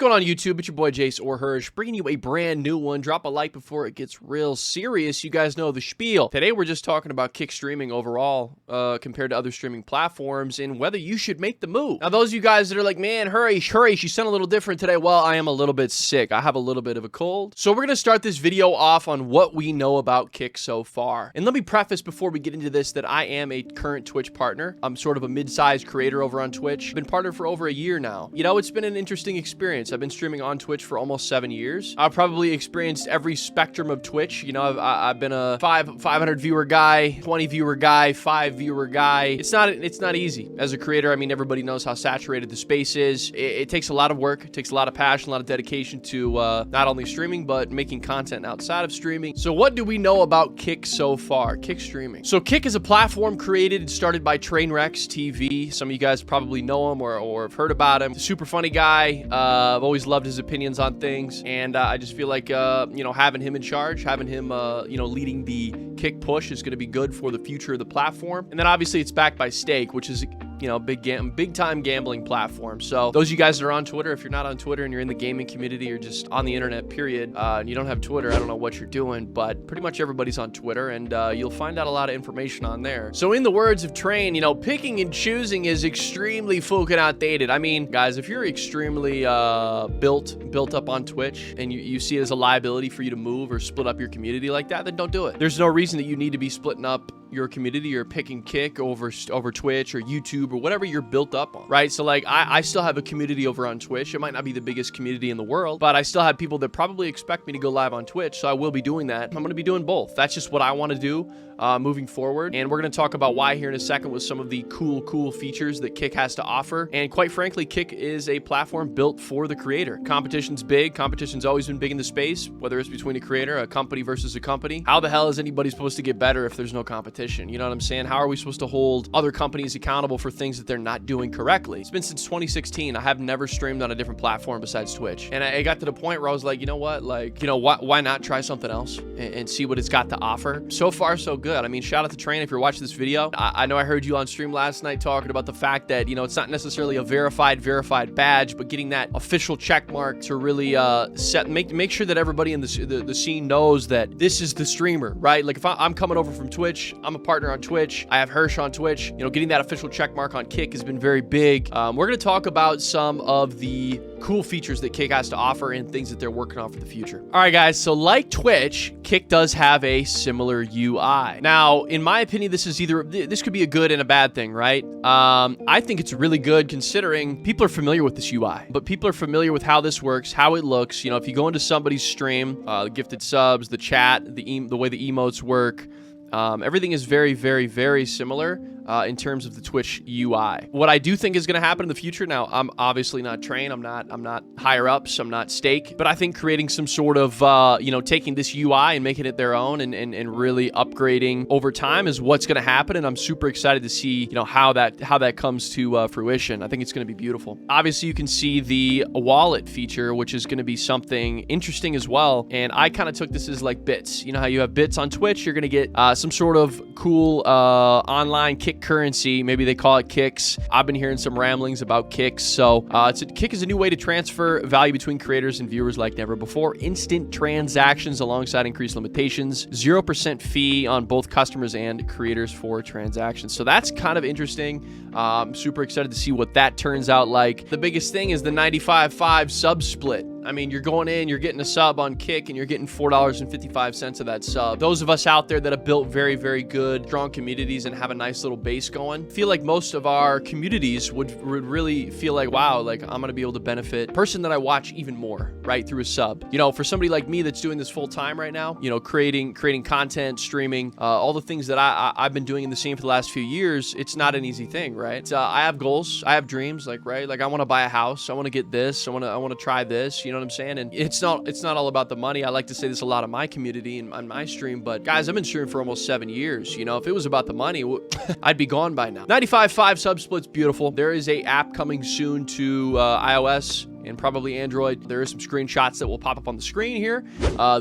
going on YouTube? It's your boy Jace or Hirsch, bringing you a brand new one. Drop a like before it gets real serious. You guys know the spiel. Today we're just talking about Kick streaming overall compared to other streaming platforms and whether you should make the move. Now, those of you guys that are like, man, Hirsch, you sound a little different today. Well, I am a little bit sick. I have a little bit of a cold. So we're going to start this video off on what we know about Kick so far. And let me preface before we get into this that I am a current Twitch partner. I'm sort of a mid-sized creator over on Twitch. I've been partnered for over a year now. You know, it's been an interesting experience. I've been streaming on Twitch for almost 7 years. I've probably experienced every spectrum of Twitch. You know, I've been a 500 viewer guy, 20 viewer guy, 5 viewer guy. It's not easy as a creator. I mean, everybody knows how saturated the space is. It takes a lot of work. It takes a lot of passion, a lot of dedication to not only streaming, but making content outside of streaming. So what do we know about Kick so far? Kick streaming. So Kick is a platform created and started by Trainwreck TV. Some of you guys probably know him or have heard about him. Super funny guy. I've always loved his opinions on things, and I just feel like you know, having him in charge, having him you know, leading the Kick push is going to be good for the future of the platform. And then obviously it's backed by Stake, which is, you know, big time gambling platform. So those of you guys that are on Twitter, if you're not on Twitter and you're in the gaming community or just on the internet period, and you don't have Twitter, I don't know what you're doing, but pretty much everybody's on Twitter, and you'll find out a lot of information on there. So in the words of Train, you know, picking and choosing is extremely fucking outdated. I mean, guys, if you're extremely built up on Twitch and you see it as a liability for you to move or split up your community like that, then don't do it. There's no reason that you need to be splitting up your community or picking Kick over Twitch or YouTube or whatever you're built up on, right? So like I still have a community over on Twitch. It might not be the biggest community in the world, but I still have people that probably expect me to go live on Twitch, so I will be doing that. I'm going to be doing both. That's just what I want to do moving forward, and we're going to talk about why here in a second with some of the cool features that Kick has to offer. And quite frankly, Kick is a platform built for the creator. Competition's big. Competition's always been big in the space, whether it's between a creator, a company versus a company. How the hell is anybody supposed to get better if there's no competition? You know what I'm saying? How are we supposed to hold other companies accountable for things that they're not doing correctly? It's been since 2016. I have never streamed on a different platform besides Twitch. And I got to the point where I was like, you know what? Like, you know, why not try something else and see what it's got to offer? So far, so good. I mean, shout out to Train if you're watching this video. I know I heard you on stream last night talking about the fact that, you know, it's not necessarily a verified badge, but getting that official check mark to really make sure that everybody in the scene knows that this is the streamer, right? Like if I'm coming over from Twitch, I'm a partner on Twitch, I have Hirsch on Twitch, you know, getting that official check mark on Kick has been very big. We're going to talk about some of the cool features that Kick has to offer and things that they're working on for the future. All right, guys, so like Twitch, Kick does have a similar UI. Now, in my opinion, this could be a good and a bad thing, right? I think it's really good considering people are familiar with this UI, but people are familiar with how this works, how it looks. You know, if you go into somebody's stream, the gifted subs, the chat, the way the emotes work, everything is very similar in terms of the Twitch UI. What I do think is going to happen in the future, now I'm obviously not Train, I'm not higher ups, I'm not Stake, but I think creating some sort of you know, taking this UI and making it their own and really upgrading over time is what's going to happen, and I'm super excited to see, you know, how that comes to fruition. I think it's going to be beautiful. Obviously, you can see the wallet feature, which is going to be something interesting as well, and I kind of took this as like bits. You know how you have bits on Twitch? You're going to get some sort of cool online Kick currency. Maybe they call it Kicks. I've been hearing some ramblings about Kicks. So Kick is a new way to transfer value between creators and viewers like never before. Instant transactions alongside increased limitations. 0% fee on both customers and creators for transactions. So that's kind of interesting. I'm super excited to see what that turns out like. The biggest thing is the 95.5 sub split. I mean, you're going in, you're getting a sub on Kick, and you're getting $4.55 of that sub. Those of us out there that have built very good, strong communities and have a nice little base going, feel like most of our communities would really feel like, wow, like I'm gonna be able to benefit the person that I watch even more, right, through a sub. You know, for somebody like me that's doing this full time right now, you know, creating content, streaming, all the things that I've been doing in the scene for the last few years, it's not an easy thing, right? I have goals, I have dreams, like, right, like I want to buy a house, I want to get this, I want to try this, you know what I'm saying? And it's not all about the money. I like to say this a lot in my community and on my stream, but guys, I've been streaming for almost 7 years. You know, if it was about the money, I'd be gone by now. 95.5 sub split's beautiful. There is a app coming soon to iOS and probably Android. There are some screenshots that will pop up on the screen here.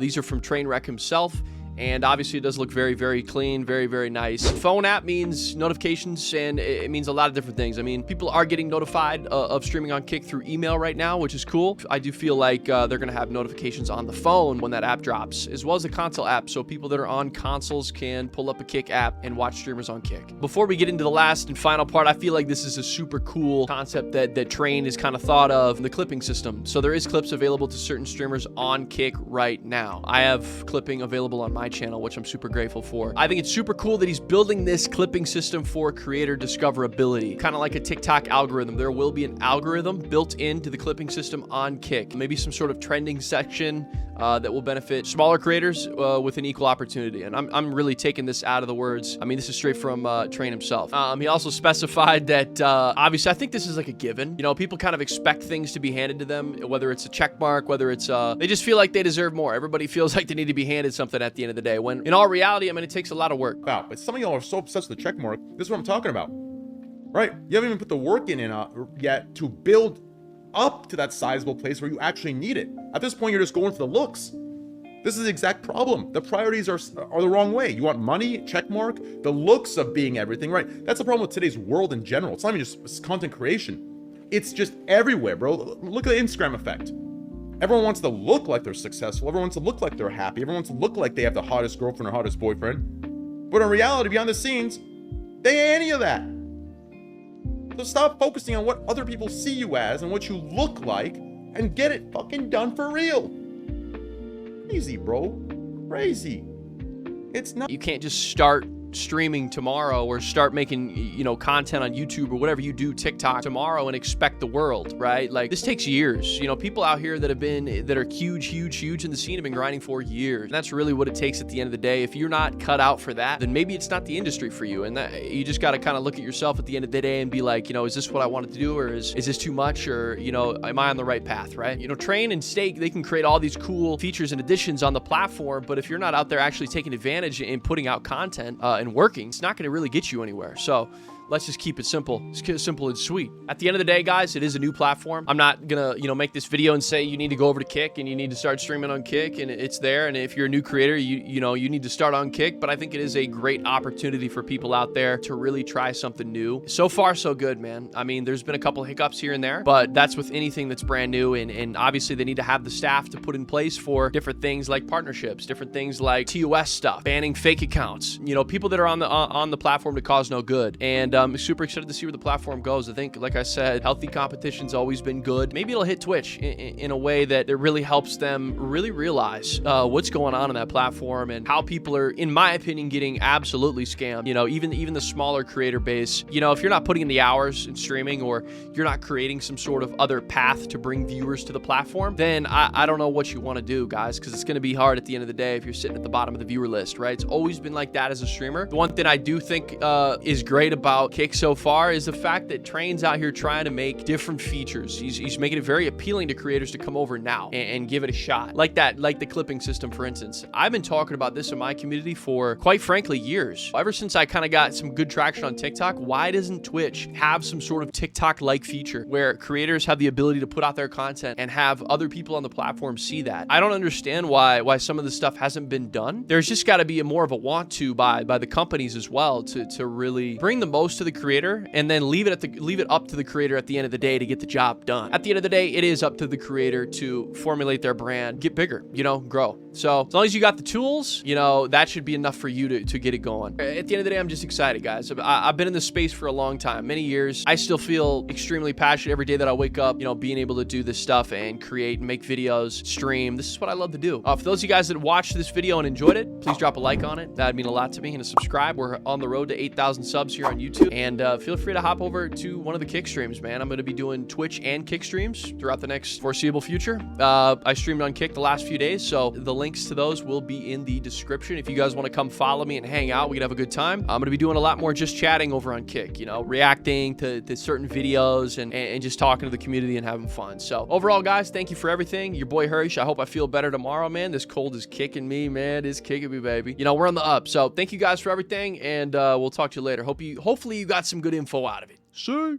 These are from Trainwreck himself. And obviously it does look very, very clean, very, very nice. Phone app means notifications, and it means a lot of different things. I mean, people are getting notified of streaming on Kick through email right now, which is cool. I do feel like they're going to have notifications on the phone when that app drops, as well as the console app, so people that are on consoles can pull up a Kick app and watch streamers on Kick. Before we get into the last and final part, I feel like this is a super cool concept that Train is kind of thought of, the clipping system. So there is clips available to certain streamers on Kick right now. I have clipping available on my channel, which I'm super grateful for. I think it's super cool that he's building this clipping system for creator discoverability, kind of like a TikTok algorithm. There will be an algorithm built into the clipping system on Kick, maybe some sort of trending section that will benefit smaller creators with an equal opportunity. And I'm really taking this out of the words. I mean, this is straight from Train himself. He also specified that obviously I think this is like a given. You know, people kind of expect things to be handed to them, whether it's a check mark, whether it's they just feel like they deserve more. Everybody feels like they need to be handed something at the end of the day, when in all reality, I mean, it takes a lot of work. Wow, but some of y'all are so obsessed with the check mark. This is what I'm talking about, right? You haven't even put the work in yet to build up to that sizable place where you actually need it. At this point, you're just going for the looks. This is the exact problem. The priorities are the wrong way. You want money, check mark, the looks of being everything, right? That's the problem with today's world in general. It's not even just content creation. It's just everywhere, bro. Look at the Instagram effect. Everyone wants to look like they're successful. Everyone wants to look like they're happy. Everyone wants to look like they have the hottest girlfriend or hottest boyfriend. But in reality, behind the scenes, they ain't any of that. So stop focusing on what other people see you as and what you look like, and get it fucking done for real. Crazy, bro. Crazy. It's not. You can't just start streaming tomorrow or start making, you know, content on YouTube or whatever you do, TikTok tomorrow, and expect the world, right? Like, this takes years. You know, people out here that are huge in the scene have been grinding for years. And that's really what it takes at the end of the day. If you're not cut out for that, then maybe it's not the industry for you. And that you just got to kind of look at yourself at the end of the day and be like, you know, is this what I wanted to do, or is this too much, or, you know, am I on the right path, right? You know, Train and Stake, they can create all these cool features and additions on the platform, but if you're not out there actually taking advantage and putting out content and working, it's not going to really get you anywhere. So let's just keep it simple. It's simple and sweet. At the end of the day, guys, it is a new platform. I'm not gonna, you know, make this video and say you need to go over to Kick and you need to start streaming on Kick, and it's there. And if you're a new creator, you know, you need to start on Kick. But I think it is a great opportunity for people out there to really try something new. So far, so good, man. I mean, there's been a couple hiccups here and there, but that's with anything that's brand new. And obviously, they need to have the staff to put in place for different things like partnerships, different things like TOS stuff, banning fake accounts. You know, people that are on the platform to cause no good. And I'm super excited to see where the platform goes. I think, like I said, healthy competition's always been good. Maybe it'll hit Twitch in a way that it really helps them really realize what's going on that platform and how people are, in my opinion, getting absolutely scammed. You know, even the smaller creator base, you know, if you're not putting in the hours in streaming, or you're not creating some sort of other path to bring viewers to the platform, then I don't know what you want to do, guys, because it's going to be hard at the end of the day if you're sitting at the bottom of the viewer list, right? It's always been like that as a streamer. The one thing I do think is great about Kick so far is the fact that Train's out here trying to make different features. He's making it very appealing to creators to come over now and give it a shot. Like the clipping system, for instance. I've been talking about this in my community for, quite frankly, years. Ever since I kind of got some good traction on TikTok, why doesn't Twitch have some sort of TikTok-like feature where creators have the ability to put out their content and have other people on the platform see that? I don't understand why some of this stuff hasn't been done. There's just got to be more of a want to by the companies as well to really bring the most to the creator, and then leave it up to the creator at the end of the day to get the job done. At the end of the day, it is up to the creator to formulate their brand, get bigger, you know, grow. So as long as you got the tools, you know, that should be enough for you to get it going. At the end of the day, I'm just excited, guys. I've been in this space for a long time, many years. I still feel extremely passionate every day that I wake up, you know, being able to do this stuff and create and make videos, stream. This is what I love to do. For those of you guys that watched this video and enjoyed it, please drop a like on it. That'd mean a lot to me, and a subscribe. We're on the road to 8,000 subs here on YouTube, and feel free to hop over to one of the Kick streams, man. I'm going to be doing Twitch and Kick streams throughout the next foreseeable future. I streamed on Kick the last few days, so the links to those will be in the description. If you guys want to come follow me and hang out, we could have a good time. I'm going to be doing a lot more just chatting over on Kick, you know, reacting to certain videos and just talking to the community and having fun. So overall, guys, thank you for everything. Your boy Harish. I hope I feel better tomorrow, man. This cold is kicking me, man. It's kicking me, baby. You know, we're on the up. So thank you guys for everything, and we'll talk to you later. Hopefully you got some good info out of it. See?